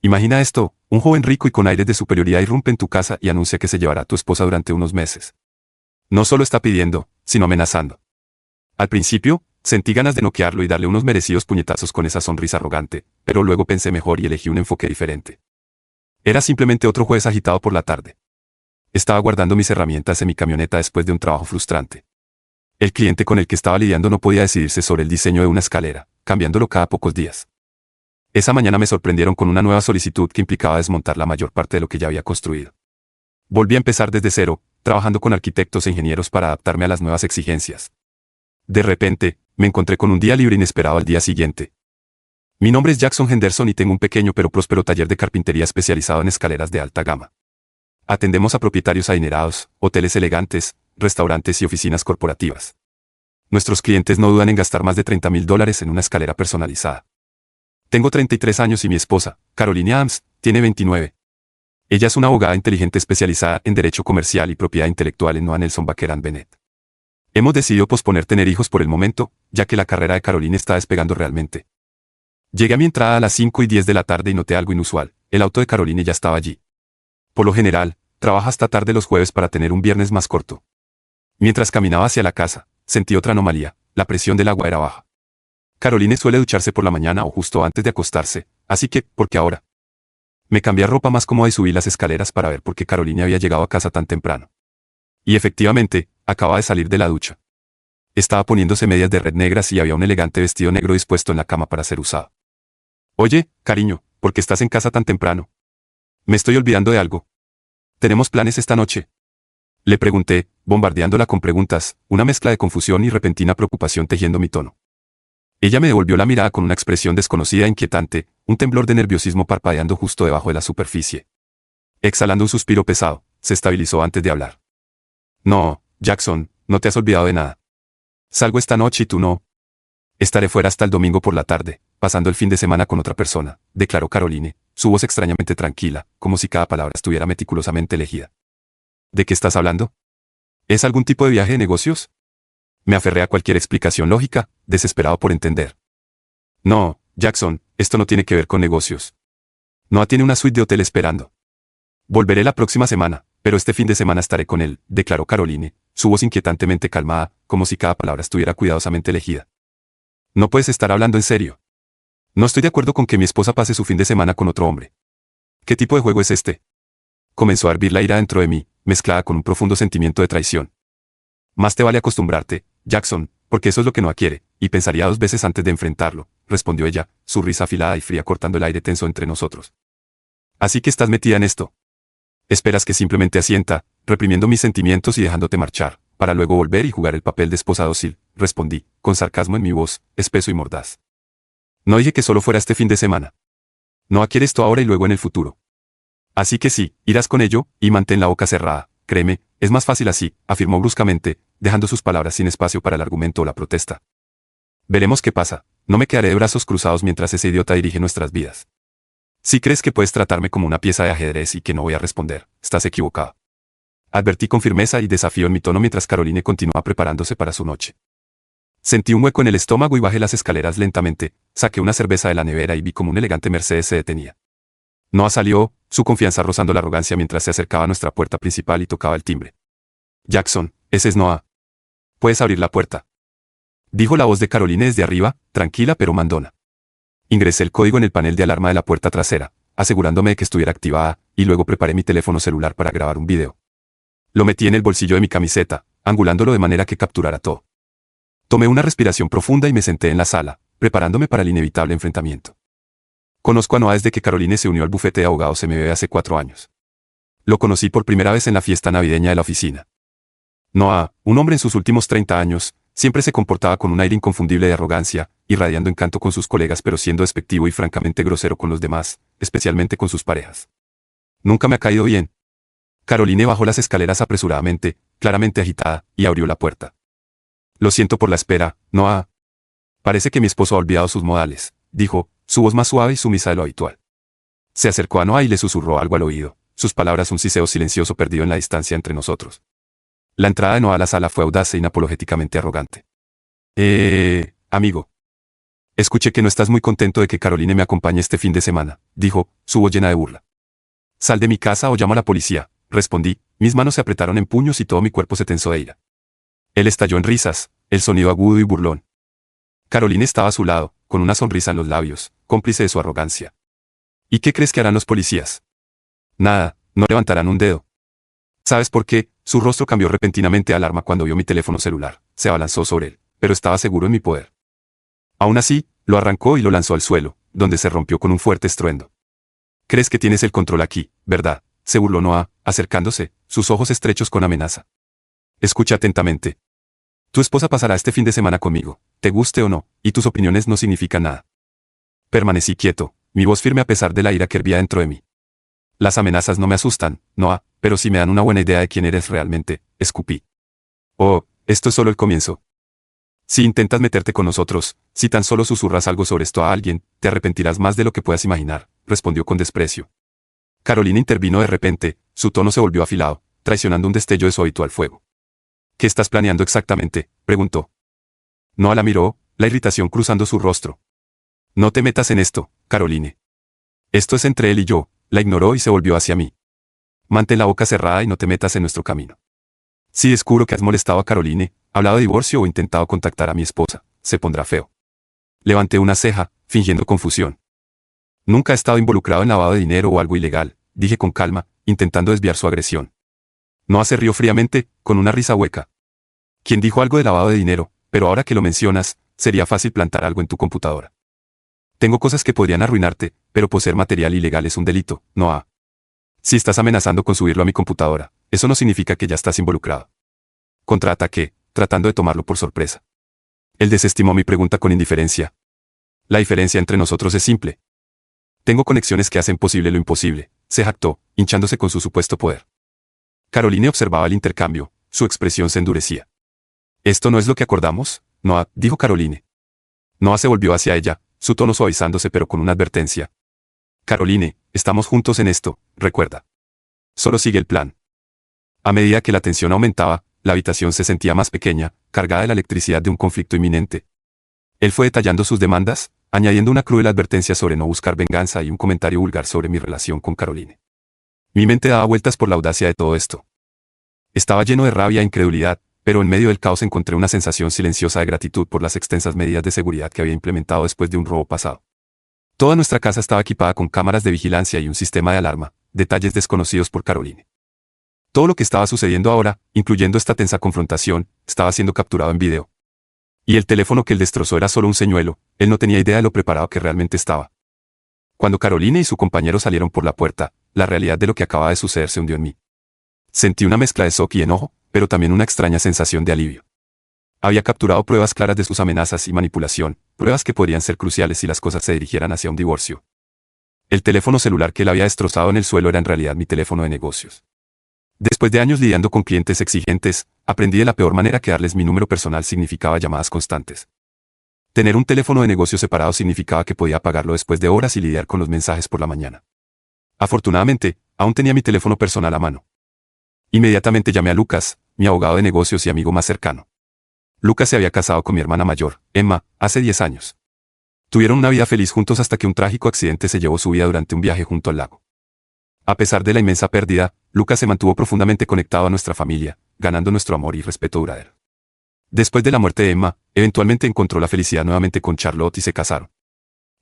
Imagina esto, un joven rico y con aires de superioridad irrumpe en tu casa y anuncia que se llevará a tu esposa durante unos meses. No solo está pidiendo, sino amenazando. Al principio, sentí ganas de noquearlo y darle unos merecidos puñetazos con esa sonrisa arrogante, pero luego pensé mejor y elegí un enfoque diferente. Era simplemente otro jueves agitado por la tarde. Estaba guardando mis herramientas en mi camioneta después de un trabajo frustrante. El cliente con el que estaba lidiando no podía decidirse sobre el diseño de una escalera, cambiándolo cada pocos días. Esa mañana me sorprendieron con una nueva solicitud que implicaba desmontar la mayor parte de lo que ya había construido. Volví a empezar desde cero, trabajando con arquitectos e ingenieros para adaptarme a las nuevas exigencias. De repente, me encontré con un día libre inesperado al día siguiente. Mi nombre es Jackson Henderson y tengo un pequeño pero próspero taller de carpintería especializado en escaleras de alta gama. Atendemos a propietarios adinerados, hoteles elegantes, restaurantes y oficinas corporativas. Nuestros clientes no dudan en gastar más de $30,000 en una escalera personalizada. Tengo 33 años y mi esposa, Caroline Adams, tiene 29. Ella es una abogada inteligente especializada en Derecho Comercial y Propiedad Intelectual en Noah Nelson Baker & Bennett. Hemos decidido posponer tener hijos por el momento, ya que la carrera de Caroline está despegando realmente. Llegué a mi entrada a las 5:10 de la tarde y noté algo inusual. El auto de Caroline ya estaba allí. Por lo general, trabaja hasta tarde los jueves para tener un viernes más corto. Mientras caminaba hacia la casa, sentí otra anomalía, la presión del agua era baja. Caroline suele ducharse por la mañana o justo antes de acostarse, así que, ¿por qué ahora? Me cambié a ropa más cómoda y subí las escaleras para ver por qué Caroline había llegado a casa tan temprano. Y efectivamente, acababa de salir de la ducha. Estaba poniéndose medias de red negras y había un elegante vestido negro dispuesto en la cama para ser usado. Oye, cariño, ¿por qué estás en casa tan temprano? Me estoy olvidando de algo. ¿Tenemos planes esta noche? Le pregunté, bombardeándola con preguntas, una mezcla de confusión y repentina preocupación tejiendo mi tono. Ella me devolvió la mirada con una expresión desconocida e inquietante, un temblor de nerviosismo parpadeando justo debajo de la superficie. Exhalando un suspiro pesado, se estabilizó antes de hablar. No, Jackson, no te has olvidado de nada. Salgo esta noche y tú no. Estaré fuera hasta el domingo por la tarde, pasando el fin de semana con otra persona, declaró Caroline, su voz extrañamente tranquila, como si cada palabra estuviera meticulosamente elegida. ¿De qué estás hablando? ¿Es algún tipo de viaje de negocios? Me aferré a cualquier explicación lógica, desesperado por entender. No, Jackson, esto no tiene que ver con negocios. Noah tiene una suite de hotel esperando. Volveré la próxima semana, pero este fin de semana estaré con él, declaró Caroline, su voz inquietantemente calmada, como si cada palabra estuviera cuidadosamente elegida. No puedes estar hablando en serio. No estoy de acuerdo con que mi esposa pase su fin de semana con otro hombre. ¿Qué tipo de juego es este? Comenzó a hervir la ira dentro de mí, mezclada con un profundo sentimiento de traición. Más te vale acostumbrarte, Jackson, porque eso es lo que Noah quiere, y pensaría 2 veces antes de enfrentarlo, respondió ella, su risa afilada y fría cortando el aire tenso entre nosotros. Así que estás metida en esto. Esperas que simplemente asienta, reprimiendo mis sentimientos y dejándote marchar, para luego volver y jugar el papel de esposa dócil, respondí, con sarcasmo en mi voz, espeso y mordaz. No dije que solo fuera este fin de semana. Noah quiere esto ahora y luego en el futuro. Así que sí, irás con ello, y mantén la boca cerrada, créeme, es más fácil así, afirmó bruscamente, dejando sus palabras sin espacio para el argumento o la protesta. Veremos qué pasa, no me quedaré de brazos cruzados mientras ese idiota dirige nuestras vidas. Si crees que puedes tratarme como una pieza de ajedrez y que no voy a responder, estás equivocado. Advertí con firmeza y desafío en mi tono mientras Caroline continuaba preparándose para su noche. Sentí un hueco en el estómago y bajé las escaleras lentamente, saqué una cerveza de la nevera y vi como un elegante Mercedes se detenía. Noah salió, su confianza rozando la arrogancia mientras se acercaba a nuestra puerta principal y tocaba el timbre. Jackson, ese es Noah. Puedes abrir la puerta. Dijo la voz de Caroline desde arriba, tranquila pero mandona. Ingresé el código en el panel de alarma de la puerta trasera, asegurándome de que estuviera activada, y luego preparé mi teléfono celular para grabar un video. Lo metí en el bolsillo de mi camiseta, angulándolo de manera que capturara todo. Tomé una respiración profunda y me senté en la sala, preparándome para el inevitable enfrentamiento. Conozco a Noah desde que Caroline se unió al bufete de abogados MBA hace 4 años. Lo conocí por primera vez en la fiesta navideña de la oficina. Noah, un hombre en sus últimos 30 años, siempre se comportaba con un aire inconfundible de arrogancia, irradiando encanto con sus colegas pero siendo despectivo y francamente grosero con los demás, especialmente con sus parejas. Nunca me ha caído bien. Caroline bajó las escaleras apresuradamente, claramente agitada, y abrió la puerta. Lo siento por la espera, Noah. Parece que mi esposo ha olvidado sus modales, dijo, su voz más suave y sumisa de lo habitual. Se acercó a Noah y le susurró algo al oído, sus palabras un siseo silencioso perdido en la distancia entre nosotros. La entrada de Noah a la sala fue audaz e inapologéticamente arrogante. Amigo. Escuché que no estás muy contento de que Caroline me acompañe este fin de semana, dijo, su voz llena de burla. Sal de mi casa o llamo a la policía, respondí, mis manos se apretaron en puños y todo mi cuerpo se tensó de ira. Él estalló en risas, el sonido agudo y burlón. Caroline estaba a su lado, con una sonrisa en los labios, cómplice de su arrogancia. ¿Y qué crees que harán los policías? Nada, no levantarán un dedo. ¿Sabes por qué? Su rostro cambió repentinamente de alarma cuando vio mi teléfono celular, se abalanzó sobre él, pero estaba seguro en mi poder. Aún así, lo arrancó y lo lanzó al suelo, donde se rompió con un fuerte estruendo. ¿Crees que tienes el control aquí, verdad? Se burló Noah, acercándose, sus ojos estrechos con amenaza. Escucha atentamente. Tu esposa pasará este fin de semana conmigo, te guste o no, y tus opiniones no significan nada. Permanecí quieto, mi voz firme a pesar de la ira que hervía dentro de mí. Las amenazas no me asustan, Noah, pero sí me dan una buena idea de quién eres realmente, escupí. Oh, esto es solo el comienzo. Si intentas meterte con nosotros, si tan solo susurras algo sobre esto a alguien, te arrepentirás más de lo que puedas imaginar, respondió con desprecio. Carolina intervino de repente, su tono se volvió afilado, traicionando un destello de su habitual fuego. ¿Qué estás planeando exactamente?, preguntó. Noah la miró, la irritación cruzando su rostro. No te metas en esto, Caroline. Esto es entre él y yo, la ignoró y se volvió hacia mí. Mantén la boca cerrada y no te metas en nuestro camino. Si descubro que has molestado a Caroline, hablado de divorcio o intentado contactar a mi esposa, se pondrá feo. Levanté una ceja, fingiendo confusión. Nunca he estado involucrado en lavado de dinero o algo ilegal, dije con calma, intentando desviar su agresión. Noah se rió fríamente, con una risa hueca. ¿Quién dijo algo de lavado de dinero? Pero ahora que lo mencionas, sería fácil plantar algo en tu computadora. Tengo cosas que podrían arruinarte, pero poseer material ilegal es un delito, Noah. Si estás amenazando con subirlo a mi computadora, eso no significa que ya estás involucrado. Contraataqué, tratando de tomarlo por sorpresa. Él desestimó mi pregunta con indiferencia. La diferencia entre nosotros es simple. Tengo conexiones que hacen posible lo imposible, se jactó, hinchándose con su supuesto poder. Caroline observaba el intercambio, su expresión se endurecía. ¿Esto no es lo que acordamos? Noah, dijo Caroline. Noah se volvió hacia ella, su tono suavizándose pero con una advertencia. Caroline, estamos juntos en esto, recuerda. Solo sigue el plan. A medida que la tensión aumentaba, la habitación se sentía más pequeña, cargada de la electricidad de un conflicto inminente. Él fue detallando sus demandas, añadiendo una cruel advertencia sobre no buscar venganza y un comentario vulgar sobre mi relación con Caroline. Mi mente daba vueltas por la audacia de todo esto. Estaba lleno de rabia e incredulidad, pero en medio del caos encontré una sensación silenciosa de gratitud por las extensas medidas de seguridad que había implementado después de un robo pasado. Toda nuestra casa estaba equipada con cámaras de vigilancia y un sistema de alarma, detalles desconocidos por Caroline. Todo lo que estaba sucediendo ahora, incluyendo esta tensa confrontación, estaba siendo capturado en video. Y el teléfono que él destrozó era solo un señuelo, él no tenía idea de lo preparado que realmente estaba. Cuando Caroline y su compañero salieron por la puerta, la realidad de lo que acababa de suceder se hundió en mí. Sentí una mezcla de shock y enojo, pero también una extraña sensación de alivio. Había capturado pruebas claras de sus amenazas y manipulación, pruebas que podrían ser cruciales si las cosas se dirigieran hacia un divorcio. El teléfono celular que él había destrozado en el suelo era en realidad mi teléfono de negocios. Después de años lidiando con clientes exigentes, aprendí de la peor manera que darles mi número personal significaba llamadas constantes. Tener un teléfono de negocio separado significaba que podía apagarlo después de horas y lidiar con los mensajes por la mañana. Afortunadamente, aún tenía mi teléfono personal a mano. Inmediatamente llamé a Lucas, mi abogado de negocios y amigo más cercano. Lucas se había casado con mi hermana mayor, Emma, hace 10 años. Tuvieron una vida feliz juntos hasta que un trágico accidente se llevó su vida durante un viaje junto al lago. A pesar de la inmensa pérdida, Lucas se mantuvo profundamente conectado a nuestra familia, ganando nuestro amor y respeto duradero. Después de la muerte de Emma, eventualmente encontró la felicidad nuevamente con Charlotte y se casaron.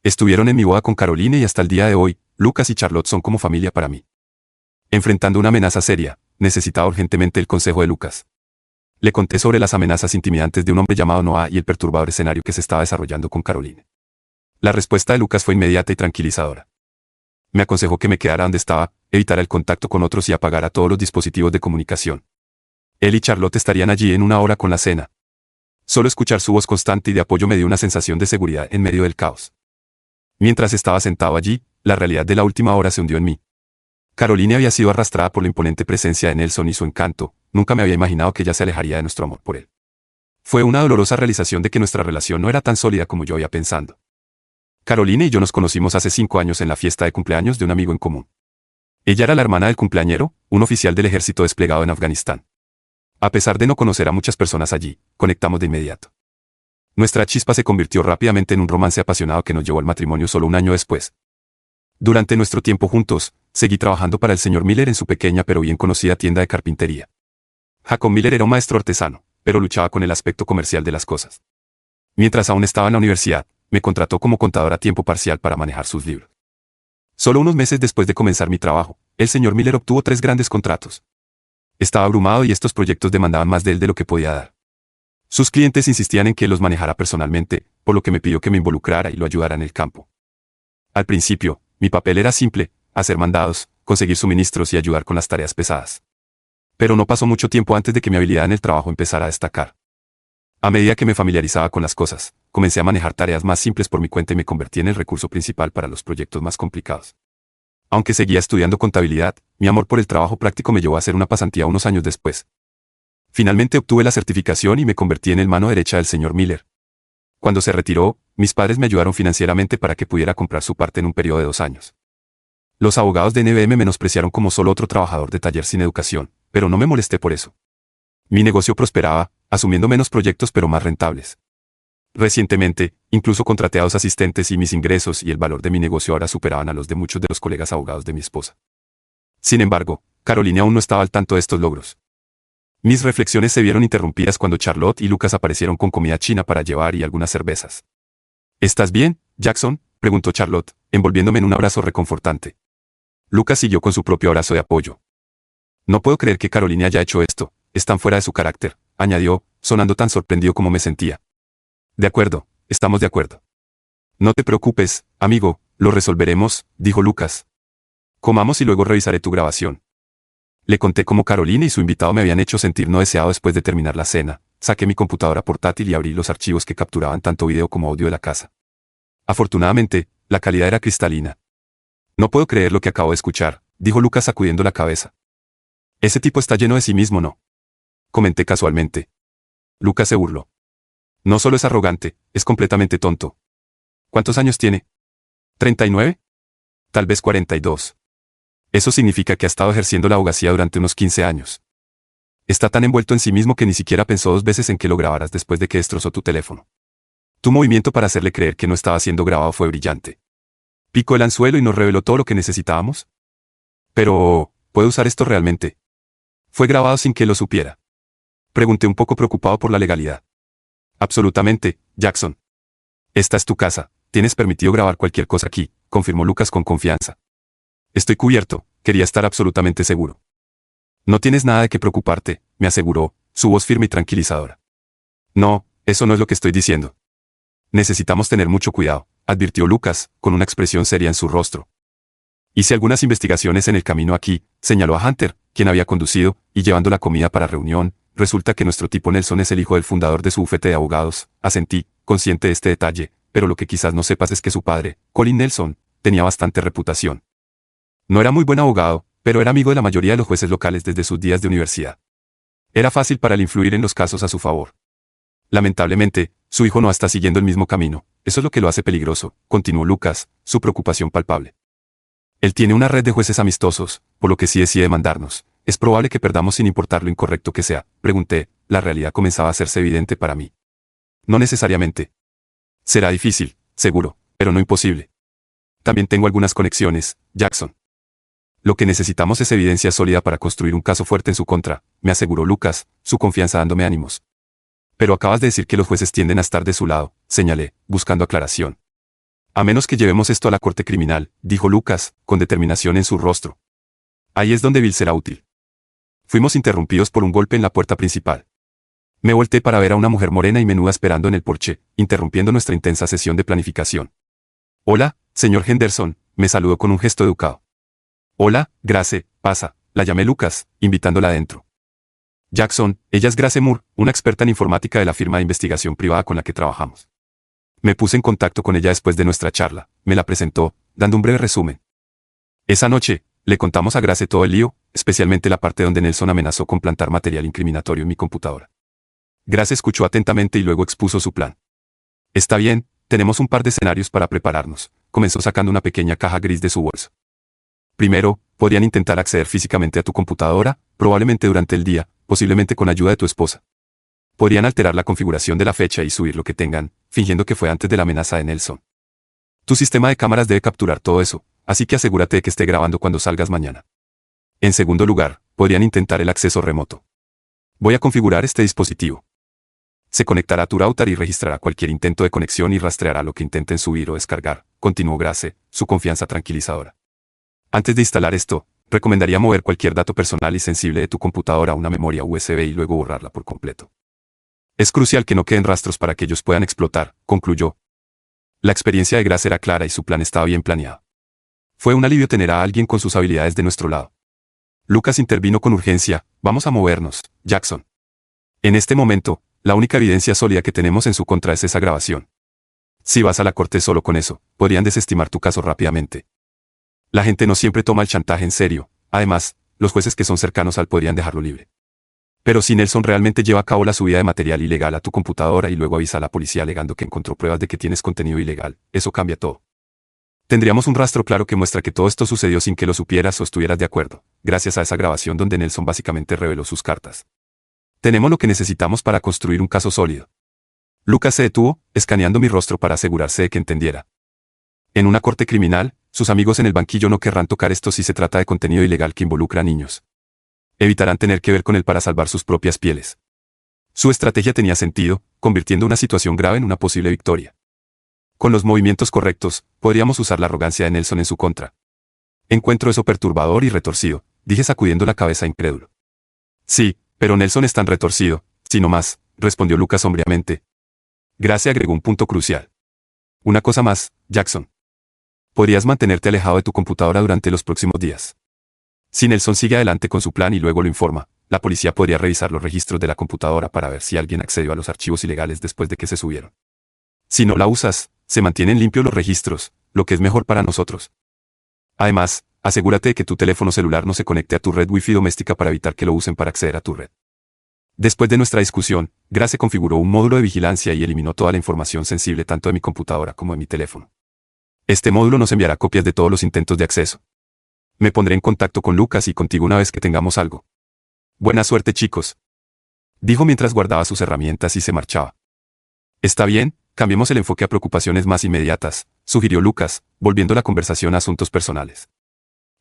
Estuvieron en mi boda con Caroline y hasta el día de hoy, Lucas y Charlotte son como familia para mí. Enfrentando una amenaza seria, necesitaba urgentemente el consejo de Lucas. Le conté sobre las amenazas intimidantes de un hombre llamado Noah y el perturbador escenario que se estaba desarrollando con Caroline. La respuesta de Lucas fue inmediata y tranquilizadora. Me aconsejó que me quedara donde estaba, evitara el contacto con otros y apagara todos los dispositivos de comunicación. Él y Charlotte estarían allí en una hora con la cena. Solo escuchar su voz constante y de apoyo me dio una sensación de seguridad en medio del caos. Mientras estaba sentado allí, la realidad de la última hora se hundió en mí. Caroline había sido arrastrada por la imponente presencia de Nelson y su encanto, nunca me había imaginado que ella se alejaría de nuestro amor por él. Fue una dolorosa realización de que nuestra relación no era tan sólida como yo había pensado. Caroline y yo nos conocimos hace 5 años en la fiesta de cumpleaños de un amigo en común. Ella era la hermana del cumpleañero, un oficial del ejército desplegado en Afganistán. A pesar de no conocer a muchas personas allí, conectamos de inmediato. Nuestra chispa se convirtió rápidamente en un romance apasionado que nos llevó al matrimonio solo un año después. Durante nuestro tiempo juntos, seguí trabajando para el señor Miller en su pequeña pero bien conocida tienda de carpintería. Jacob Miller era un maestro artesano, pero luchaba con el aspecto comercial de las cosas. Mientras aún estaba en la universidad, me contrató como contador a tiempo parcial para manejar sus libros. Solo unos meses después de comenzar mi trabajo, el señor Miller obtuvo 3 grandes contratos. Estaba abrumado y estos proyectos demandaban más de él de lo que podía dar. Sus clientes insistían en que los manejara personalmente, por lo que me pidió que me involucrara y lo ayudara en el campo. Al principio, mi papel era simple: hacer mandados, conseguir suministros y ayudar con las tareas pesadas. Pero no pasó mucho tiempo antes de que mi habilidad en el trabajo empezara a destacar. A medida que me familiarizaba con las cosas, comencé a manejar tareas más simples por mi cuenta y me convertí en el recurso principal para los proyectos más complicados. Aunque seguía estudiando contabilidad, mi amor por el trabajo práctico me llevó a hacer una pasantía unos años después. Finalmente obtuve la certificación y me convertí en el mano derecha del señor Miller. Cuando se retiró, mis padres me ayudaron financieramente para que pudiera comprar su parte en un periodo de 2 años. Los abogados de NBM me menospreciaron como solo otro trabajador de taller sin educación, pero no me molesté por eso. Mi negocio prosperaba, asumiendo menos proyectos pero más rentables. Recientemente, incluso contraté a 2 asistentes y mis ingresos y el valor de mi negocio ahora superaban a los de muchos de los colegas abogados de mi esposa. Sin embargo, Carolina aún no estaba al tanto de estos logros. Mis reflexiones se vieron interrumpidas cuando Charlotte y Lucas aparecieron con comida china para llevar y algunas cervezas. ¿Estás bien, Jackson?, preguntó Charlotte, envolviéndome en un abrazo reconfortante. Lucas siguió con su propio abrazo de apoyo. No puedo creer que Carolina haya hecho esto, es tan fuera de su carácter, añadió, sonando tan sorprendido como me sentía. De acuerdo, estamos de acuerdo. No te preocupes, amigo, lo resolveremos, dijo Lucas. Comamos y luego revisaré tu grabación. Le conté cómo Carolina y su invitado me habían hecho sentir no deseado después de terminar la cena. Saqué mi computadora portátil y abrí los archivos que capturaban tanto video como audio de la casa. Afortunadamente, la calidad era cristalina. No puedo creer lo que acabo de escuchar, dijo Lucas sacudiendo la cabeza. Ese tipo está lleno de sí mismo, ¿no?, comenté casualmente. Lucas se burló. No solo es arrogante, es completamente tonto. ¿Cuántos años tiene? ¿39? Tal vez 42. Eso significa que ha estado ejerciendo la abogacía durante unos 15 años. Está tan envuelto en sí mismo que ni siquiera pensó 2 veces en que lo grabaras después de que destrozó tu teléfono. Tu movimiento para hacerle creer que no estaba siendo grabado fue brillante. Picó el anzuelo y nos reveló todo lo que necesitábamos. Pero, ¿puedo usar esto realmente? ¿Fue grabado sin que lo supiera? Pregunté un poco preocupado por la legalidad. Absolutamente, Jackson. Esta es tu casa, tienes permitido grabar cualquier cosa aquí, confirmó Lucas con confianza. Estoy cubierto, quería estar absolutamente seguro. No tienes nada de qué preocuparte, me aseguró, su voz firme y tranquilizadora. No, eso no es lo que estoy diciendo. Necesitamos tener mucho cuidado, advirtió Lucas, con una expresión seria en su rostro. Hice algunas investigaciones en el camino aquí, señaló a Hunter, quien había conducido, y llevando la comida para reunión. Resulta que nuestro tipo Nelson es el hijo del fundador de su bufete de abogados, asentí, consciente de este detalle, pero lo que quizás no sepas es que su padre, Colin Nelson, tenía bastante reputación. No era muy buen abogado, pero era amigo de la mayoría de los jueces locales desde sus días de universidad. Era fácil para él influir en los casos a su favor. Lamentablemente, su hijo no está siguiendo el mismo camino, eso es lo que lo hace peligroso, continuó Lucas, su preocupación palpable. Él tiene una red de jueces amistosos, por lo que si decide mandarnos, es probable que perdamos sin importar lo incorrecto que sea, pregunté, la realidad comenzaba a hacerse evidente para mí. No necesariamente. Será difícil, seguro, pero no imposible. También tengo algunas conexiones, Jackson. Lo que necesitamos es evidencia sólida para construir un caso fuerte en su contra, me aseguró Lucas, su confianza dándome ánimos. Pero acabas de decir que los jueces tienden a estar de su lado, señalé, buscando aclaración. A menos que llevemos esto a la corte criminal, dijo Lucas, con determinación en su rostro. Ahí es donde Bill será útil. Fuimos interrumpidos por un golpe en la puerta principal. Me volteé para ver a una mujer morena y menuda esperando en el porche, interrumpiendo nuestra intensa sesión de planificación. Hola, señor Henderson, me saludó con un gesto educado. Hola, Grace, pasa, la llamé Lucas, invitándola adentro. Jackson, ella es Grace Moore, una experta en informática de la firma de investigación privada con la que trabajamos. Me puse en contacto con ella después de nuestra charla, me la presentó, dando un breve resumen. Esa noche, le contamos a Grace todo el lío, especialmente la parte donde Nelson amenazó con plantar material incriminatorio en mi computadora. Grace escuchó atentamente y luego expuso su plan. Está bien, tenemos un par de escenarios para prepararnos, comenzó sacando una pequeña caja gris de su bolso. Primero, podrían intentar acceder físicamente a tu computadora, probablemente durante el día, posiblemente con ayuda de tu esposa. Podrían alterar la configuración de la fecha y subir lo que tengan, fingiendo que fue antes de la amenaza de Nelson. Tu sistema de cámaras debe capturar todo eso, así que asegúrate de que esté grabando cuando salgas mañana. En segundo lugar, podrían intentar el acceso remoto. Voy a configurar este dispositivo. Se conectará a tu router y registrará cualquier intento de conexión y rastreará lo que intenten subir o descargar, continuó Grace, su confianza tranquilizadora. Antes de instalar esto, recomendaría mover cualquier dato personal y sensible de tu computadora a una memoria USB y luego borrarla por completo. Es crucial que no queden rastros para que ellos puedan explotar, concluyó. La experiencia de Grace era clara y su plan estaba bien planeado. Fue un alivio tener a alguien con sus habilidades de nuestro lado. Lucas intervino con urgencia. Vamos a movernos, Jackson. En este momento, la única evidencia sólida que tenemos en su contra es esa grabación. Si vas a la corte solo con eso, podrían desestimar tu caso rápidamente. La gente no siempre toma el chantaje en serio. Además, los jueces que son cercanos al podrían dejarlo libre. Pero si Nelson realmente lleva a cabo la subida de material ilegal a tu computadora y luego avisa a la policía alegando que encontró pruebas de que tienes contenido ilegal, eso cambia todo. Tendríamos un rastro claro que muestra que todo esto sucedió sin que lo supieras o estuvieras de acuerdo, gracias a esa grabación donde Nelson básicamente reveló sus cartas. Tenemos lo que necesitamos para construir un caso sólido. Lucas se detuvo, escaneando mi rostro para asegurarse de que entendiera. En una corte criminal, sus amigos en el banquillo no querrán tocar esto si se trata de contenido ilegal que involucra a niños. Evitarán tener que ver con él para salvar sus propias pieles. Su estrategia tenía sentido, convirtiendo una situación grave en una posible victoria. Con los movimientos correctos, podríamos usar la arrogancia de Nelson en su contra. Encuentro eso perturbador y retorcido, dije sacudiendo la cabeza incrédulo. Sí, pero Nelson es tan retorcido, si no más, respondió Lucas sombríamente. Grace agregó un punto crucial. Una cosa más, Jackson. Podrías mantenerte alejado de tu computadora durante los próximos días. Si Nelson sigue adelante con su plan y luego lo informa, la policía podría revisar los registros de la computadora para ver si alguien accedió a los archivos ilegales después de que se subieron. Si no la usas, se mantienen limpios los registros, lo que es mejor para nosotros. Además, asegúrate de que tu teléfono celular no se conecte a tu red Wi-Fi doméstica para evitar que lo usen para acceder a tu red. Después de nuestra discusión, Grace configuró un módulo de vigilancia y eliminó toda la información sensible tanto de mi computadora como de mi teléfono. Este módulo nos enviará copias de todos los intentos de acceso. Me pondré en contacto con Lucas y contigo una vez que tengamos algo. Buena suerte, chicos. Dijo mientras guardaba sus herramientas y se marchaba. Está bien, cambiemos el enfoque a preocupaciones más inmediatas, sugirió Lucas, volviendo la conversación a asuntos personales.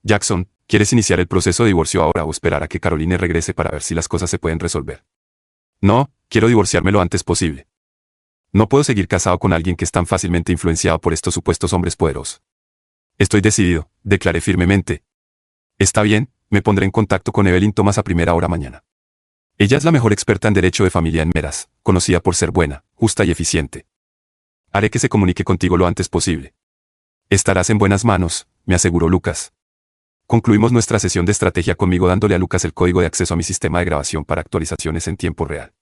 Jackson, ¿quieres iniciar el proceso de divorcio ahora o esperar a que Caroline regrese para ver si las cosas se pueden resolver? No, quiero divorciarme lo antes posible. No puedo seguir casado con alguien que es tan fácilmente influenciado por estos supuestos hombres poderosos. Estoy decidido, declaré firmemente. Está bien, me pondré en contacto con Evelyn Thomas a primera hora mañana. Ella es la mejor experta en derecho de familia en Meras, conocida por ser buena, justa y eficiente. Haré que se comunique contigo lo antes posible. Estarás en buenas manos, me aseguró Lucas. Concluimos nuestra sesión de estrategia conmigo dándole a Lucas el código de acceso a mi sistema de grabación para actualizaciones en tiempo real.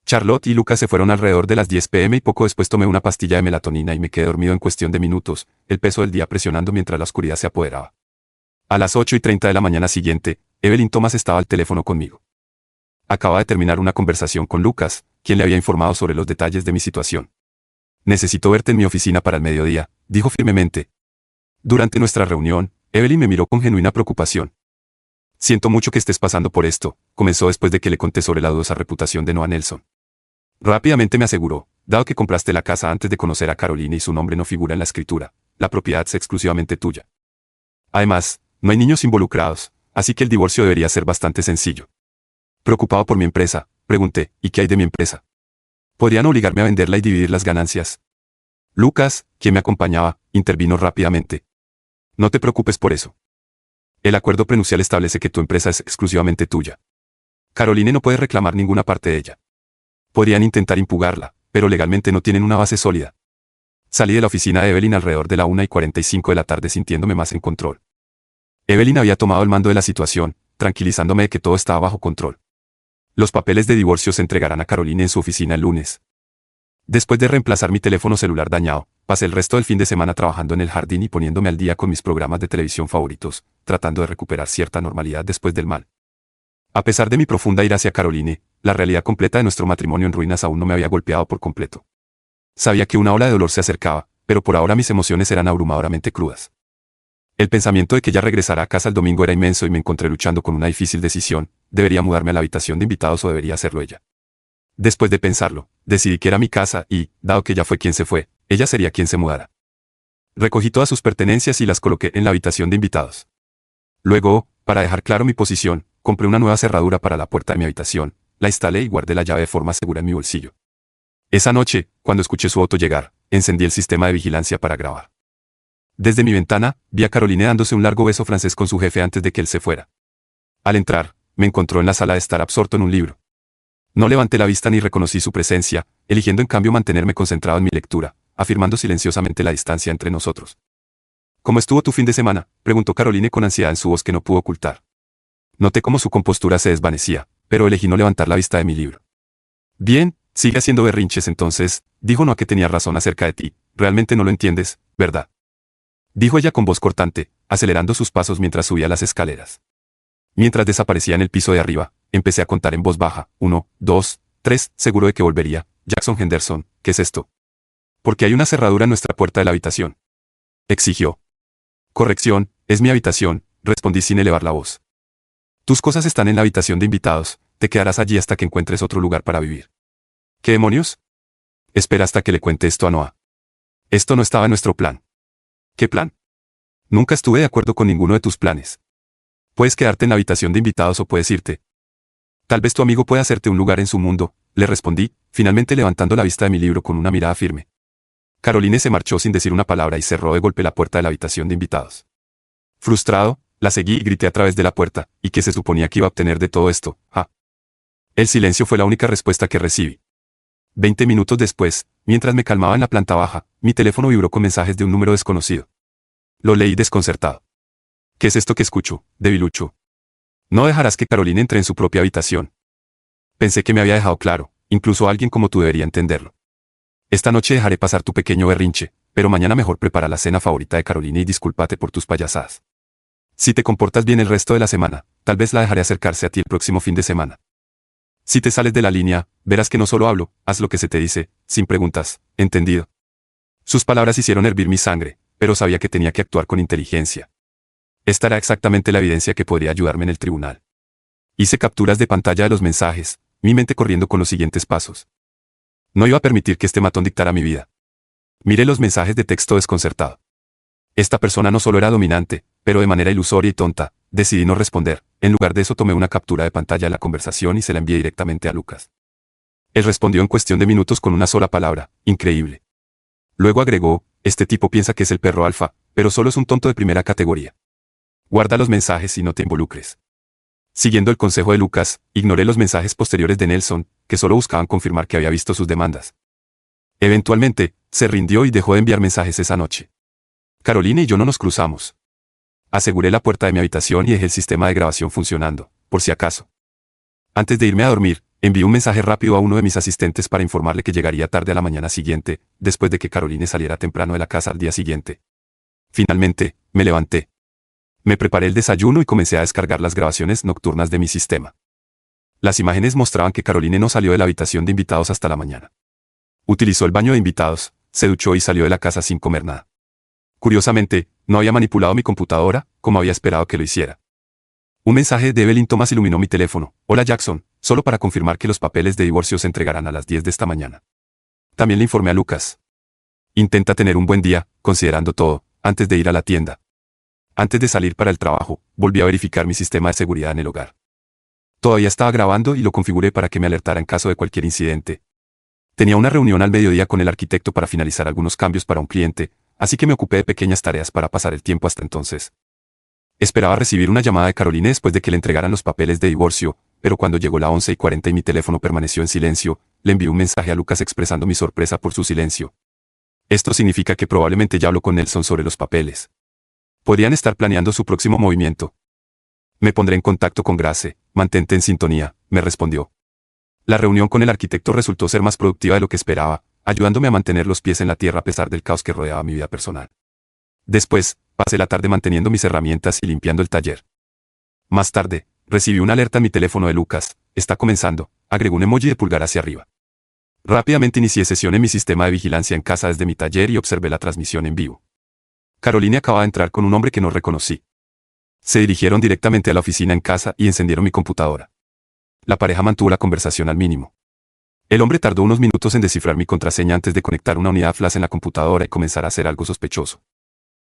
Charlotte y Lucas se fueron alrededor de las 10 p.m. y poco después tomé una pastilla de melatonina y me quedé dormido en cuestión de minutos, el peso del día presionando mientras la oscuridad se apoderaba. A las 8:30 de la mañana siguiente, Evelyn Thomas estaba al teléfono conmigo. Acababa de terminar una conversación con Lucas, quien le había informado sobre los detalles de mi situación. Necesito verte en mi oficina para el mediodía, dijo firmemente. Durante nuestra reunión, Evelyn me miró con genuina preocupación. Siento mucho que estés pasando por esto, comenzó después de que le conté sobre la dudosa reputación de Noah Nelson. Rápidamente me aseguró, dado que compraste la casa antes de conocer a Caroline y su nombre no figura en la escritura, la propiedad es exclusivamente tuya. Además, no hay niños involucrados, así que el divorcio debería ser bastante sencillo. Preocupado por mi empresa, pregunté, ¿y qué hay de mi empresa? ¿Podrían obligarme a venderla y dividir las ganancias? Lucas, quien me acompañaba, intervino rápidamente. No te preocupes por eso. El acuerdo prenupcial establece que tu empresa es exclusivamente tuya. Caroline no puede reclamar ninguna parte de ella. Podrían intentar impugnarla, pero legalmente no tienen una base sólida. Salí de la oficina de Evelyn alrededor de la 1:45 de la tarde sintiéndome más en control. Evelyn había tomado el mando de la situación, tranquilizándome de que todo estaba bajo control. Los papeles de divorcio se entregarán a Caroline en su oficina el lunes. Después de reemplazar mi teléfono celular dañado, pasé el resto del fin de semana trabajando en el jardín y poniéndome al día con mis programas de televisión favoritos, tratando de recuperar cierta normalidad después del mal. A pesar de mi profunda ira hacia Caroline, la realidad completa de nuestro matrimonio en ruinas aún no me había golpeado por completo. Sabía que una ola de dolor se acercaba, pero por ahora mis emociones eran abrumadoramente crudas. El pensamiento de que ella regresara a casa el domingo era inmenso y me encontré luchando con una difícil decisión, ¿debería mudarme a la habitación de invitados o debería hacerlo ella? Después de pensarlo, decidí que era mi casa y, dado que ella fue quien se fue, ella sería quien se mudara. Recogí todas sus pertenencias y las coloqué en la habitación de invitados. Luego, para dejar claro mi posición, compré una nueva cerradura para la puerta de mi habitación, la instalé y guardé la llave de forma segura en mi bolsillo. Esa noche, cuando escuché su auto llegar, encendí el sistema de vigilancia para grabar. Desde mi ventana, vi a Caroline dándose un largo beso francés con su jefe antes de que él se fuera. Al entrar, me encontró en la sala de estar absorto en un libro. No levanté la vista ni reconocí su presencia, eligiendo en cambio mantenerme concentrado en mi lectura, afirmando silenciosamente la distancia entre nosotros. ¿Cómo estuvo tu fin de semana?, preguntó Caroline con ansiedad en su voz que no pudo ocultar. Noté cómo su compostura se desvanecía, pero elegí no levantar la vista de mi libro. Bien, sigue haciendo berrinches entonces, dijo no a que tenía razón acerca de ti, realmente no lo entiendes, ¿verdad? Dijo ella con voz cortante, acelerando sus pasos mientras subía las escaleras. Mientras desaparecía en el piso de arriba, empecé a contar en voz baja, 1, 2, 3, seguro de que volvería. Jackson Henderson, ¿qué es esto? Porque hay una cerradura en nuestra puerta de la habitación. Exigió. Corrección, es mi habitación, respondí sin elevar la voz. Tus cosas están en la habitación de invitados, te quedarás allí hasta que encuentres otro lugar para vivir. ¿Qué demonios? Espera hasta que le cuente esto a Noah. Esto no estaba en nuestro plan. ¿Qué plan? Nunca estuve de acuerdo con ninguno de tus planes. Puedes quedarte en la habitación de invitados o puedes irte. Tal vez tu amigo pueda hacerte un lugar en su mundo, le respondí, finalmente levantando la vista de mi libro con una mirada firme. Caroline se marchó sin decir una palabra y cerró de golpe la puerta de la habitación de invitados. Frustrado, la seguí y grité a través de la puerta, ¿y qué se suponía que iba a obtener de todo esto? Ah. El silencio fue la única respuesta que recibí. 20 minutos después, mientras me calmaba en la planta baja, mi teléfono vibró con mensajes de un número desconocido. Lo leí desconcertado. ¿Qué es esto que escucho, debilucho? No dejarás que Caroline entre en su propia habitación. Pensé que me había dejado claro, incluso alguien como tú debería entenderlo. Esta noche dejaré pasar tu pequeño berrinche, pero mañana mejor prepara la cena favorita de Caroline y discúlpate por tus payasadas. Si te comportas bien el resto de la semana, tal vez la dejaré acercarse a ti el próximo fin de semana. Si te sales de la línea, verás que no solo hablo, haz lo que se te dice, sin preguntas, ¿entendido? Sus palabras hicieron hervir mi sangre, pero sabía que tenía que actuar con inteligencia. Esta era exactamente la evidencia que podría ayudarme en el tribunal. Hice capturas de pantalla de los mensajes, mi mente corriendo con los siguientes pasos. No iba a permitir que este matón dictara mi vida. Miré los mensajes de texto desconcertado. Esta persona no solo era dominante, pero de manera ilusoria y tonta, decidí no responder. En lugar de eso tomé una captura de pantalla de la conversación y se la envié directamente a Lucas. Él respondió en cuestión de minutos con una sola palabra, increíble. Luego agregó, este tipo piensa que es el perro alfa, pero solo es un tonto de primera categoría. Guarda los mensajes y no te involucres. Siguiendo el consejo de Lucas, ignoré los mensajes posteriores de Nelson, que solo buscaban confirmar que había visto sus demandas. Eventualmente, se rindió y dejó de enviar mensajes esa noche. Caroline y yo no nos cruzamos. Aseguré la puerta de mi habitación y dejé el sistema de grabación funcionando, por si acaso. Antes de irme a dormir, envié un mensaje rápido a uno de mis asistentes para informarle que llegaría tarde a la mañana siguiente, después de que Caroline saliera temprano de la casa al día siguiente. Finalmente, me levanté. Me preparé el desayuno y comencé a descargar las grabaciones nocturnas de mi sistema. Las imágenes mostraban que Caroline no salió de la habitación de invitados hasta la mañana. Utilizó el baño de invitados, se duchó y salió de la casa sin comer nada. Curiosamente, no había manipulado mi computadora, como había esperado que lo hiciera. Un mensaje de Evelyn Thomas iluminó mi teléfono. Hola Jackson, solo para confirmar que los papeles de divorcio se entregarán a las 10 de esta mañana. También le informé a Lucas. Intenta tener un buen día, considerando todo, antes de ir a la tienda. Antes de salir para el trabajo, volví a verificar mi sistema de seguridad en el hogar. Todavía estaba grabando y lo configuré para que me alertara en caso de cualquier incidente. Tenía una reunión al mediodía con el arquitecto para finalizar algunos cambios para un cliente, así que me ocupé de pequeñas tareas para pasar el tiempo hasta entonces. Esperaba recibir una llamada de Caroline después de que le entregaran los papeles de divorcio, pero cuando llegó la 11:40 y mi teléfono permaneció en silencio, le envié un mensaje a Lucas expresando mi sorpresa por su silencio. Esto significa que probablemente ya habló con Nelson sobre los papeles. Podrían estar planeando su próximo movimiento. Me pondré en contacto con Grace, mantente en sintonía, me respondió. La reunión con el arquitecto resultó ser más productiva de lo que esperaba, ayudándome a mantener los pies en la tierra a pesar del caos que rodeaba mi vida personal. Después, pasé la tarde manteniendo mis herramientas y limpiando el taller. Más tarde, recibí una alerta en mi teléfono de Lucas, está comenzando, agregó un emoji de pulgar hacia arriba. Rápidamente inicié sesión en mi sistema de vigilancia en casa desde mi taller y observé la transmisión en vivo. Caroline acababa de entrar con un hombre que no reconocí. Se dirigieron directamente a la oficina en casa y encendieron mi computadora. La pareja mantuvo la conversación al mínimo. El hombre tardó unos minutos en descifrar mi contraseña antes de conectar una unidad flash en la computadora y comenzar a hacer algo sospechoso.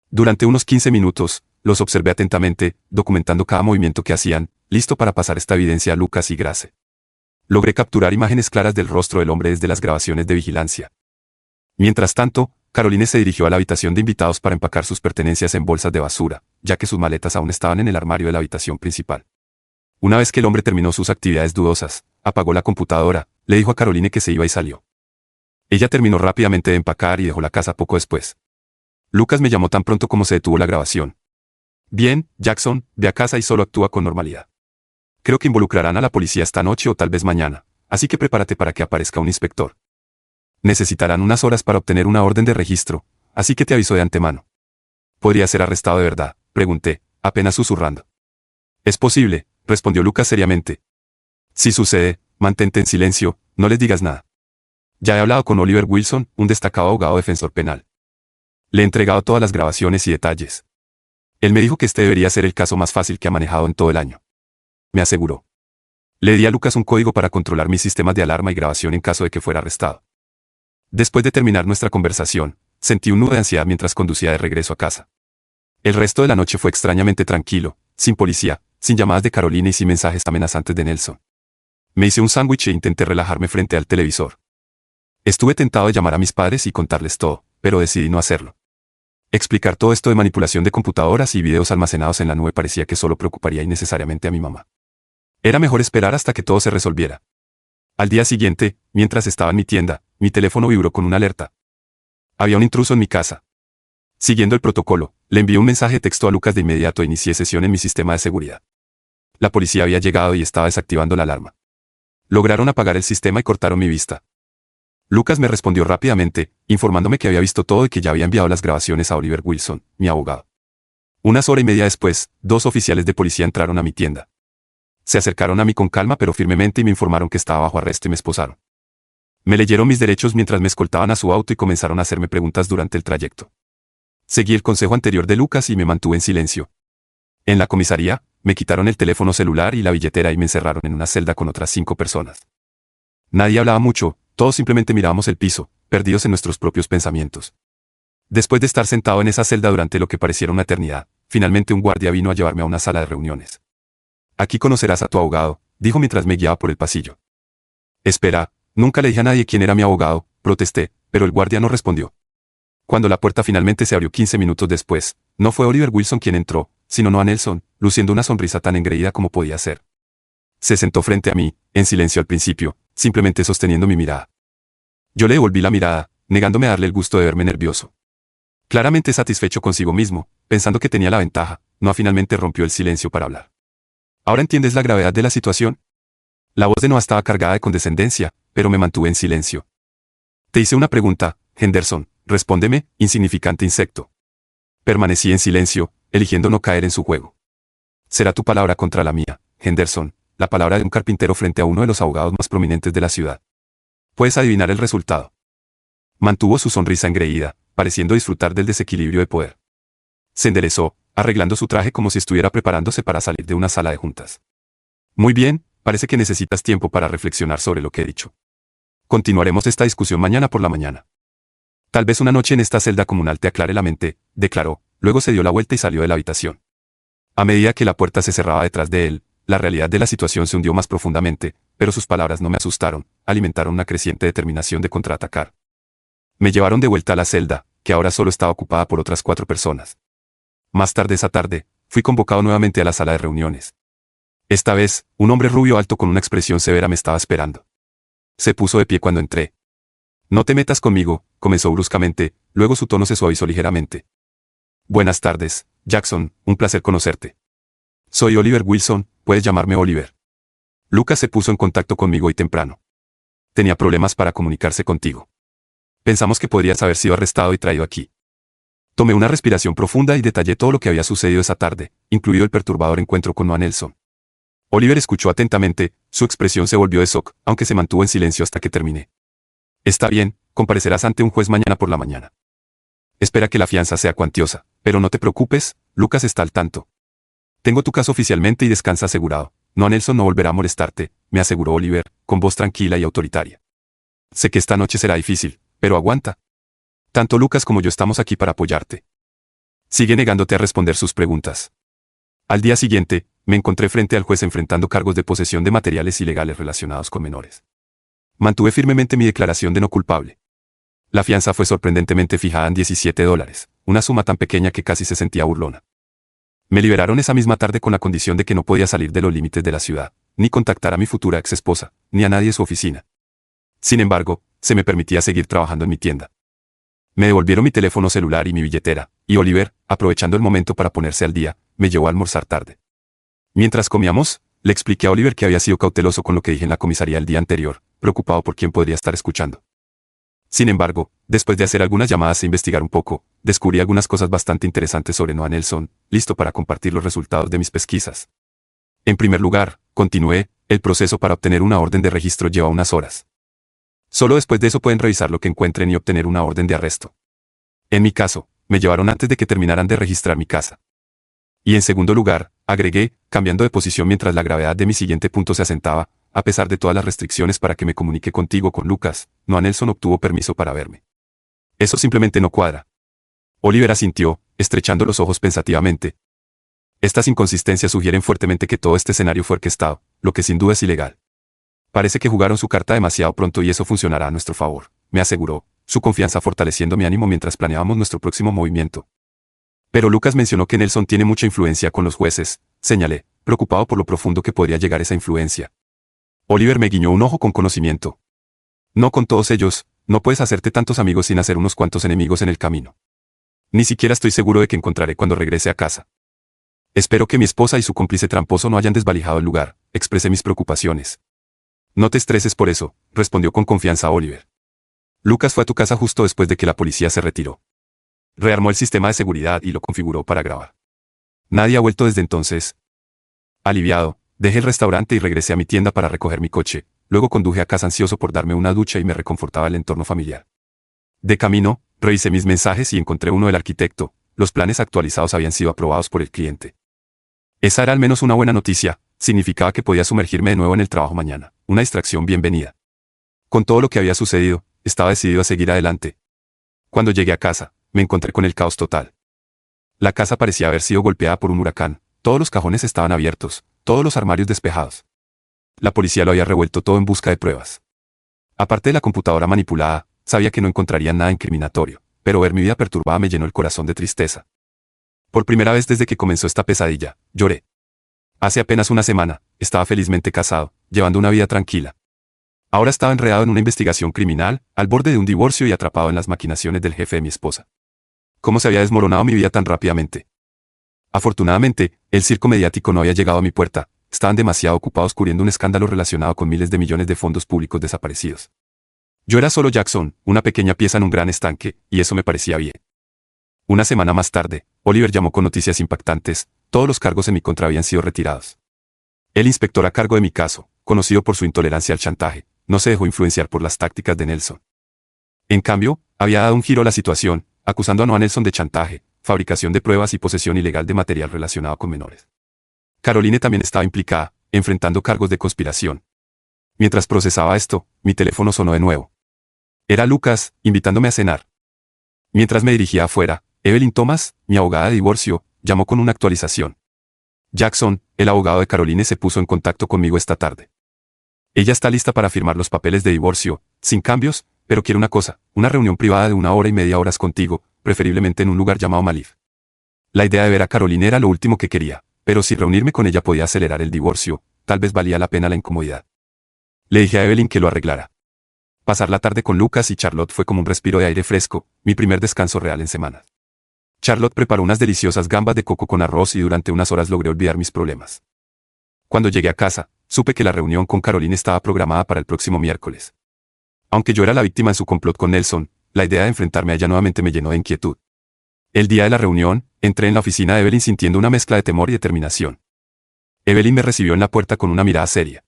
Durante unos 15 minutos, los observé atentamente, documentando cada movimiento que hacían, listo para pasar esta evidencia a Lucas y Grace. Logré capturar imágenes claras del rostro del hombre desde las grabaciones de vigilancia. Mientras tanto, Caroline se dirigió a la habitación de invitados para empacar sus pertenencias en bolsas de basura, ya que sus maletas aún estaban en el armario de la habitación principal. Una vez que el hombre terminó sus actividades dudosas, apagó la computadora, le dijo a Caroline que se iba y salió. Ella terminó rápidamente de empacar y dejó la casa poco después. Lucas me llamó tan pronto como se detuvo la grabación. Bien, Jackson, ve a casa y solo actúa con normalidad. Creo que involucrarán a la policía esta noche o tal vez mañana, así que prepárate para que aparezca un inspector. Necesitarán unas horas para obtener una orden de registro, así que te aviso de antemano. ¿Podría ser arrestado de verdad?, pregunté, apenas susurrando. Es posible, respondió Lucas seriamente. Si sucede, mantente en silencio, no les digas nada. Ya he hablado con Oliver Wilson, un destacado abogado defensor penal. Le he entregado todas las grabaciones y detalles. Él me dijo que este debería ser el caso más fácil que ha manejado en todo el año. Me aseguró. Le di a Lucas un código para controlar mis sistemas de alarma y grabación en caso de que fuera arrestado. Después de terminar nuestra conversación, sentí un nudo de ansiedad mientras conducía de regreso a casa. El resto de la noche fue extrañamente tranquilo, sin policía, sin llamadas de Carolina y sin mensajes amenazantes de Nelson. Me hice un sándwich e intenté relajarme frente al televisor. Estuve tentado de llamar a mis padres y contarles todo, pero decidí no hacerlo. Explicar todo esto de manipulación de computadoras y videos almacenados en la nube parecía que solo preocuparía innecesariamente a mi mamá. Era mejor esperar hasta que todo se resolviera. Al día siguiente, mientras estaba en mi tienda, mi teléfono vibró con una alerta. Había un intruso en mi casa. Siguiendo el protocolo, le envié un mensaje de texto a Lucas de inmediato e inicié sesión en mi sistema de seguridad. La policía había llegado y estaba desactivando la alarma. Lograron apagar el sistema y cortaron mi vista. Lucas me respondió rápidamente, informándome que había visto todo y que ya había enviado las grabaciones a Oliver Wilson, mi abogado. Unas horas y media después, 2 oficiales de policía entraron a mi tienda. Se acercaron a mí con calma pero firmemente y me informaron que estaba bajo arresto y me esposaron. Me leyeron mis derechos mientras me escoltaban a su auto y comenzaron a hacerme preguntas durante el trayecto. Seguí el consejo anterior de Lucas y me mantuve en silencio. En la comisaría, me quitaron el teléfono celular y la billetera y me encerraron en una celda con otras 5 personas. Nadie hablaba mucho, todos simplemente mirábamos el piso, perdidos en nuestros propios pensamientos. Después de estar sentado en esa celda durante lo que pareciera una eternidad, finalmente un guardia vino a llevarme a una sala de reuniones. Aquí conocerás a tu abogado, dijo mientras me guiaba por el pasillo. Espera, nunca le dije a nadie quién era mi abogado, protesté, pero el guardia no respondió. Cuando la puerta finalmente se abrió 15 minutos después, no fue Oliver Wilson quien entró, sino Noah Nelson, luciendo una sonrisa tan engreída como podía ser. Se sentó frente a mí, en silencio al principio, simplemente sosteniendo mi mirada. Yo le devolví la mirada, negándome a darle el gusto de verme nervioso. Claramente satisfecho consigo mismo, pensando que tenía la ventaja, Noah finalmente rompió el silencio para hablar. ¿Ahora entiendes la gravedad de la situación? La voz de Noah estaba cargada de condescendencia, pero me mantuve en silencio. Te hice una pregunta, Henderson, respóndeme, insignificante insecto. Permanecí en silencio, eligiendo no caer en su juego. Será tu palabra contra la mía, Henderson, la palabra de un carpintero frente a uno de los abogados más prominentes de la ciudad. Puedes adivinar el resultado. Mantuvo su sonrisa engreída, pareciendo disfrutar del desequilibrio de poder. Se enderezó, arreglando su traje como si estuviera preparándose para salir de una sala de juntas. Muy bien, parece que necesitas tiempo para reflexionar sobre lo que he dicho. Continuaremos esta discusión mañana por la mañana. Tal vez una noche en esta celda comunal te aclare la mente, declaró, luego se dio la vuelta y salió de la habitación. A medida que la puerta se cerraba detrás de él, la realidad de la situación se hundió más profundamente, pero sus palabras no me asustaron, alimentaron una creciente determinación de contraatacar. Me llevaron de vuelta a la celda, que ahora solo estaba ocupada por otras 4 personas. Más tarde esa tarde, fui convocado nuevamente a la sala de reuniones. Esta vez, un hombre rubio alto con una expresión severa me estaba esperando. Se puso de pie cuando entré. No te metas conmigo, comenzó bruscamente, luego su tono se suavizó ligeramente. Buenas tardes, Jackson, un placer conocerte. Soy Oliver Wilson, puedes llamarme Oliver. Lucas se puso en contacto conmigo hoy temprano. Tenía problemas para comunicarse contigo. Pensamos que podrías haber sido arrestado y traído aquí. Tomé una respiración profunda y detallé todo lo que había sucedido esa tarde, incluido el perturbador encuentro con Noah Nelson. Oliver escuchó atentamente, su expresión se volvió de shock, aunque se mantuvo en silencio hasta que terminé. Está bien, comparecerás ante un juez mañana por la mañana. Espera que la fianza sea cuantiosa, pero no te preocupes, Lucas está al tanto. Tengo tu caso oficialmente y descansa asegurado. Noah Nelson no volverá a molestarte, me aseguró Oliver, con voz tranquila y autoritaria. sé que esta noche será difícil, pero aguanta. Tanto Lucas como yo estamos aquí para apoyarte. Sigue negándote a responder sus preguntas. Al día siguiente, me encontré frente al juez enfrentando cargos de posesión de materiales ilegales relacionados con menores. Mantuve firmemente mi declaración de no culpable. La fianza fue sorprendentemente fijada en $17, una suma tan pequeña que casi se sentía burlona. Me liberaron esa misma tarde con la condición de que no podía salir de los límites de la ciudad, ni contactar a mi futura ex esposa, ni a nadie de su oficina. Sin embargo, se me permitía seguir trabajando en mi tienda. Me devolvieron mi teléfono celular y mi billetera, y Oliver, aprovechando el momento para ponerse al día, me llevó a almorzar tarde. Mientras comíamos, le expliqué a Oliver que había sido cauteloso con lo que dije en la comisaría el día anterior, preocupado por quién podría estar escuchando. Sin embargo, después de hacer algunas llamadas e investigar un poco, descubrí algunas cosas bastante interesantes sobre Noah Nelson, listo para compartir los resultados de mis pesquisas. En primer lugar, continué, el proceso para obtener una orden de registro lleva unas horas. Solo después de eso pueden revisar lo que encuentren y obtener una orden de arresto. En mi caso, me llevaron antes de que terminaran de registrar mi casa. Y en segundo lugar, agregué, cambiando de posición mientras la gravedad de mi siguiente punto se asentaba, a pesar de todas las restricciones para que me comunique contigo con Lucas, Noah Nelson obtuvo permiso para verme. Eso simplemente no cuadra. Oliver asintió, estrechando los ojos pensativamente. Estas inconsistencias sugieren fuertemente que todo este escenario fue orquestado, lo que sin duda es ilegal. Parece que jugaron su carta demasiado pronto y eso funcionará a nuestro favor, me aseguró, su confianza fortaleciendo mi ánimo mientras planeábamos nuestro próximo movimiento. Pero Lucas mencionó que Nelson tiene mucha influencia con los jueces, señalé, preocupado por lo profundo que podría llegar esa influencia. Oliver me guiñó un ojo con conocimiento. No con todos ellos, no puedes hacerte tantos amigos sin hacer unos cuantos enemigos en el camino. Ni siquiera estoy seguro de que encontraré cuando regrese a casa. Espero que mi esposa y su cómplice tramposo no hayan desvalijado el lugar, expresé mis preocupaciones. No te estreses por eso, respondió con confianza Oliver. Lucas fue a tu casa justo después de que la policía se retiró. Rearmó el sistema de seguridad y lo configuró para grabar. Nadie ha vuelto desde entonces. Aliviado, dejé el restaurante y regresé a mi tienda para recoger mi coche, luego conduje a casa ansioso por darme una ducha y me reconfortaba el entorno familiar. De camino, revisé mis mensajes y encontré uno del arquitecto, los planes actualizados habían sido aprobados por el cliente. Esa era al menos una buena noticia, significaba que podía sumergirme de nuevo en el trabajo mañana, una distracción bienvenida. Con todo lo que había sucedido, estaba decidido a seguir adelante. Cuando llegué a casa, me encontré con el caos total. La casa parecía haber sido golpeada por un huracán, todos los cajones estaban abiertos, todos los armarios despejados. La policía lo había revuelto todo en busca de pruebas. Aparte de la computadora manipulada, sabía que no encontrarían nada incriminatorio, pero ver mi vida perturbada me llenó el corazón de tristeza. Por primera vez desde que comenzó esta pesadilla, lloré. Hace apenas una semana, estaba felizmente casado, llevando una vida tranquila. Ahora estaba enredado en una investigación criminal, al borde de un divorcio y atrapado en las maquinaciones del jefe de mi esposa. ¿Cómo se había desmoronado mi vida tan rápidamente? Afortunadamente, el circo mediático no había llegado a mi puerta, estaban demasiado ocupados cubriendo un escándalo relacionado con miles de millones de fondos públicos desaparecidos. Yo era solo Jackson, una pequeña pieza en un gran estanque, y eso me parecía bien. Una semana más tarde, Oliver llamó con noticias impactantes, todos los cargos en mi contra habían sido retirados. El inspector a cargo de mi caso, conocido por su intolerancia al chantaje, no se dejó influenciar por las tácticas de Nelson. En cambio, había dado un giro a la situación, acusando a Noah Nelson de chantaje, fabricación de pruebas y posesión ilegal de material relacionado con menores. Caroline también estaba implicada, enfrentando cargos de conspiración. Mientras procesaba esto, mi teléfono sonó de nuevo. Era Lucas, invitándome a cenar. Mientras me dirigía afuera, Evelyn Thomas, mi abogada de divorcio, llamó con una actualización. Jackson, el abogado de Caroline, se puso en contacto conmigo esta tarde. Ella está lista para firmar los papeles de divorcio, sin cambios, pero quiere una cosa, una reunión privada de 1 hora y media contigo, preferiblemente en un lugar llamado Malif. La idea de ver a Caroline era lo último que quería, pero si reunirme con ella podía acelerar el divorcio, tal vez valía la pena la incomodidad. Le dije a Evelyn que lo arreglara. Pasar la tarde con Lucas y Charlotte fue como un respiro de aire fresco, mi primer descanso real en semanas. Charlotte preparó unas deliciosas gambas de coco con arroz y durante unas horas logré olvidar mis problemas. Cuando llegué a casa, supe que la reunión con Caroline estaba programada para el próximo miércoles. Aunque yo era la víctima en su complot con Nelson, la idea de enfrentarme a ella nuevamente me llenó de inquietud. El día de la reunión, entré en la oficina de Evelyn sintiendo una mezcla de temor y determinación. Evelyn me recibió en la puerta con una mirada seria.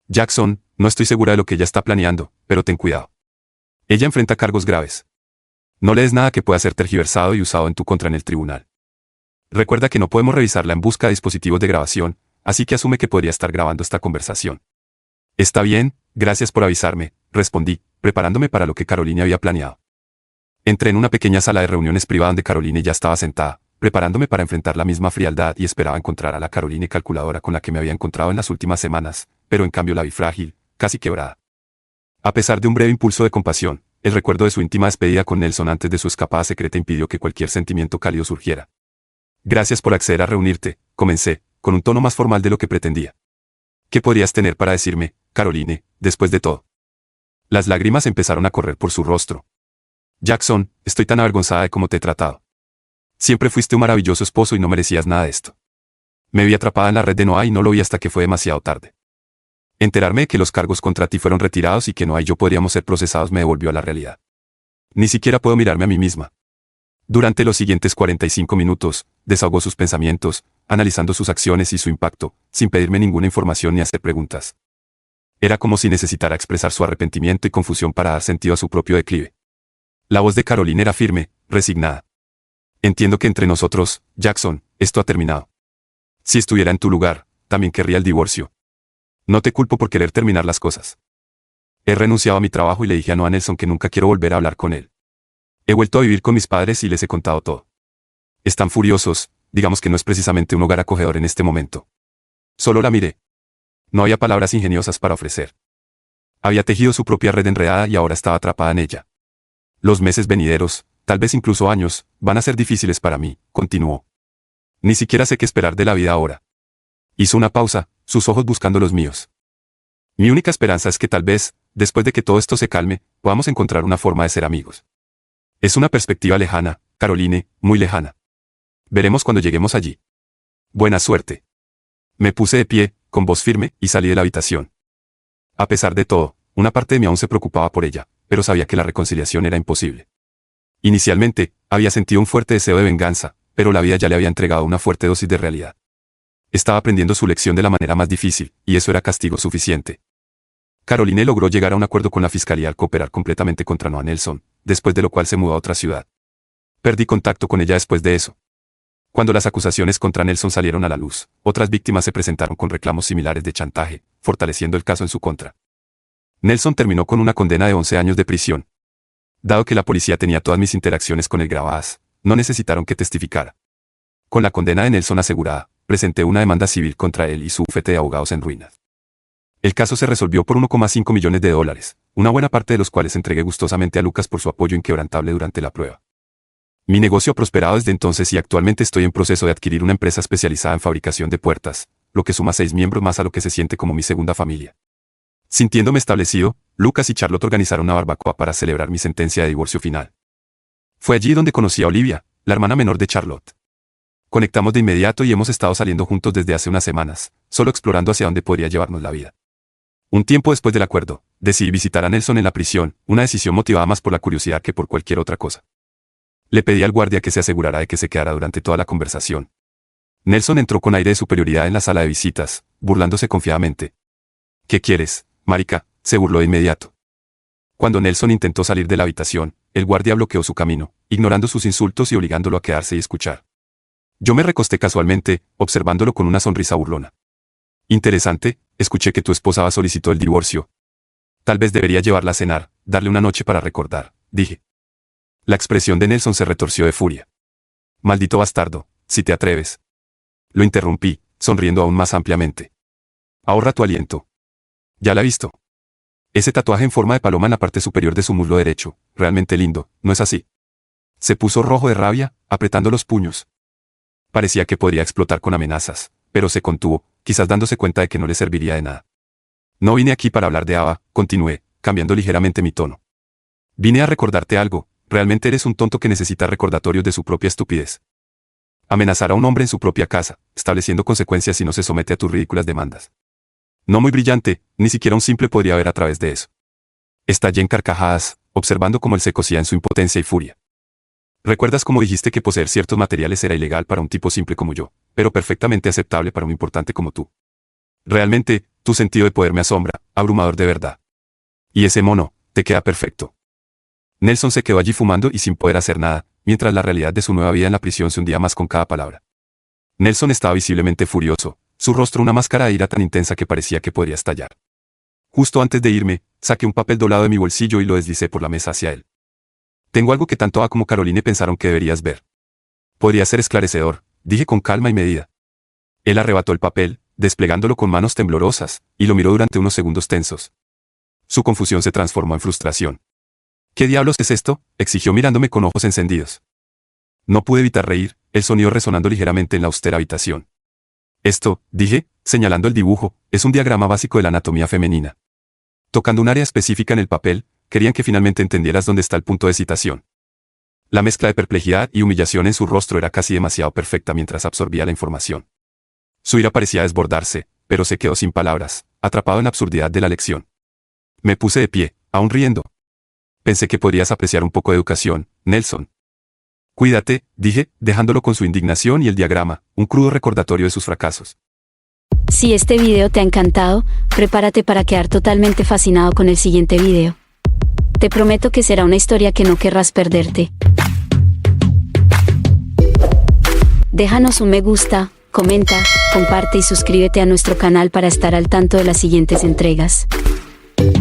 Jackson, no estoy segura de lo que ella está planeando, pero ten cuidado. Ella enfrenta cargos graves. No le des nada que pueda ser tergiversado y usado en tu contra en el tribunal. Recuerda que no podemos revisarla en busca de dispositivos de grabación, así que asume que podría estar grabando esta conversación. Está bien, gracias por avisarme, respondí, preparándome para lo que Caroline había planeado. Entré en una pequeña sala de reuniones privada donde Caroline ya estaba sentada, preparándome para enfrentar la misma frialdad y esperaba encontrar a la Caroline calculadora con la que me había encontrado en las últimas semanas, pero en cambio la vi frágil, casi quebrada. A pesar de un breve impulso de compasión, el recuerdo de su íntima despedida con Nelson antes de su escapada secreta impidió que cualquier sentimiento cálido surgiera. Gracias por acceder a reunirte, comencé, con un tono más formal de lo que pretendía. ¿Qué podrías tener para decirme, Caroline, después de todo? Las lágrimas empezaron a correr por su rostro. Jackson, estoy tan avergonzada de cómo te he tratado. Siempre fuiste un maravilloso esposo y no merecías nada de esto. Me vi atrapada en la red de Noah y no lo vi hasta que fue demasiado tarde. Enterarme de que los cargos contra ti fueron retirados y que Noah y yo podríamos ser procesados me devolvió a la realidad. Ni siquiera puedo mirarme a mí misma. Durante los siguientes 45 minutos, desahogó sus pensamientos, analizando sus acciones y su impacto, sin pedirme ninguna información ni hacer preguntas. Era como si necesitara expresar su arrepentimiento y confusión para dar sentido a su propio declive. La voz de Caroline era firme, resignada. Entiendo que entre nosotros, Jackson, esto ha terminado. Si estuviera en tu lugar, también querría el divorcio. No te culpo por querer terminar las cosas. He renunciado a mi trabajo y le dije a Noah Nelson que nunca quiero volver a hablar con él. He vuelto a vivir con mis padres y les he contado todo. Están furiosos, digamos que no es precisamente un hogar acogedor en este momento. Solo la miré. No había palabras ingeniosas para ofrecer. Había tejido su propia red enredada y ahora estaba atrapada en ella. Los meses venideros, tal vez incluso años, van a ser difíciles para mí, continuó. Ni siquiera sé qué esperar de la vida ahora. Hizo una pausa, sus ojos buscando los míos. Mi única esperanza es que tal vez, después de que todo esto se calme, podamos encontrar una forma de ser amigos. Es una perspectiva lejana, Caroline, muy lejana. Veremos cuando lleguemos allí. Buena suerte. Me puse de pie, con voz firme, y salí de la habitación. A pesar de todo, una parte de mí aún se preocupaba por ella, pero sabía que la reconciliación era imposible. Inicialmente, había sentido un fuerte deseo de venganza, pero la vida ya le había entregado una fuerte dosis de realidad. Estaba aprendiendo su lección de la manera más difícil, y eso era castigo suficiente. Caroline logró llegar a un acuerdo con la fiscalía al cooperar completamente contra Noah Nelson, después de lo cual se mudó a otra ciudad. Perdí contacto con ella después de eso. Cuando las acusaciones contra Nelson salieron a la luz, otras víctimas se presentaron con reclamos similares de chantaje, fortaleciendo el caso en su contra. Nelson terminó con una condena de 11 años de prisión. Dado que la policía tenía todas mis interacciones con él grabadas, no necesitaron que testificara. Con la condena de Nelson asegurada, presenté una demanda civil contra él y su bufete de abogados en ruinas. El caso se resolvió por $1,5 millones, una buena parte de los cuales entregué gustosamente a Lucas por su apoyo inquebrantable durante la prueba. Mi negocio ha prosperado desde entonces y actualmente estoy en proceso de adquirir una empresa especializada en fabricación de puertas, lo que suma 6 miembros más a lo que se siente como mi segunda familia. Sintiéndome establecido, Lucas y Charlotte organizaron una barbacoa para celebrar mi sentencia de divorcio final. Fue allí donde conocí a Olivia, la hermana menor de Charlotte. Conectamos de inmediato y hemos estado saliendo juntos desde hace unas semanas, solo explorando hacia dónde podría llevarnos la vida. Un tiempo después del acuerdo, decidí visitar a Nelson en la prisión, una decisión motivada más por la curiosidad que por cualquier otra cosa. Le pedí al guardia que se asegurara de que se quedara durante toda la conversación. Nelson entró con aire de superioridad en la sala de visitas, burlándose confiadamente. ¿Qué quieres, marica?, se burló de inmediato. Cuando Nelson intentó salir de la habitación, el guardia bloqueó su camino, ignorando sus insultos y obligándolo a quedarse y escuchar. Yo me recosté casualmente, observándolo con una sonrisa burlona. Interesante, escuché que tu esposa solicitó el divorcio. Tal vez debería llevarla a cenar, darle una noche para recordar, dije. La expresión de Nelson se retorció de furia. Maldito bastardo, si te atreves. Lo interrumpí, sonriendo aún más ampliamente. Ahorra tu aliento. Ya la he visto. Ese tatuaje en forma de paloma en la parte superior de su muslo derecho, realmente lindo, ¿no es así? Se puso rojo de rabia, apretando los puños. Parecía que podría explotar con amenazas, pero se contuvo, quizás dándose cuenta de que no le serviría de nada. No vine aquí para hablar de Ava, continué, cambiando ligeramente mi tono. Vine a recordarte algo, realmente eres un tonto que necesita recordatorios de su propia estupidez. Amenazar a un hombre en su propia casa, estableciendo consecuencias si no se somete a tus ridículas demandas. No muy brillante, ni siquiera un simple podría ver a través de eso. Estallé en carcajadas, observando cómo él se cosía en su impotencia y furia. ¿Recuerdas cómo dijiste que poseer ciertos materiales era ilegal para un tipo simple como yo, pero perfectamente aceptable para un importante como tú? Realmente, tu sentido de poder me asombra, abrumador de verdad. Y ese mono, te queda perfecto. Nelson se quedó allí fumando y sin poder hacer nada, mientras la realidad de su nueva vida en la prisión se hundía más con cada palabra. Nelson estaba visiblemente furioso, su rostro una máscara de ira tan intensa que parecía que podría estallar. Justo antes de irme, saqué un papel doblado de mi bolsillo y lo deslicé por la mesa hacia él. Tengo algo que tanto A como Caroline pensaron que deberías ver. Podría ser esclarecedor, dije con calma y medida. Él arrebató el papel, desplegándolo con manos temblorosas, y lo miró durante unos segundos tensos. Su confusión se transformó en frustración. ¿Qué diablos es esto?, exigió mirándome con ojos encendidos. No pude evitar reír, el sonido resonando ligeramente en la austera habitación. Esto, dije, señalando el dibujo, es un diagrama básico de la anatomía femenina. Tocando un área específica en el papel, querían que finalmente entendieras dónde está el punto de citación. La mezcla de perplejidad y humillación en su rostro era casi demasiado perfecta mientras absorbía la información. Su ira parecía desbordarse, pero se quedó sin palabras, atrapado en la absurdidad de la lección. Me puse de pie, aún riendo. Pensé que podrías apreciar un poco de educación, Nelson. Cuídate, dije, dejándolo con su indignación y el diagrama, un crudo recordatorio de sus fracasos. Si este video te ha encantado, prepárate para quedar totalmente fascinado con el siguiente video. Te prometo que será una historia que no querrás perderte. Déjanos un me gusta, comenta, comparte y suscríbete a nuestro canal para estar al tanto de las siguientes entregas.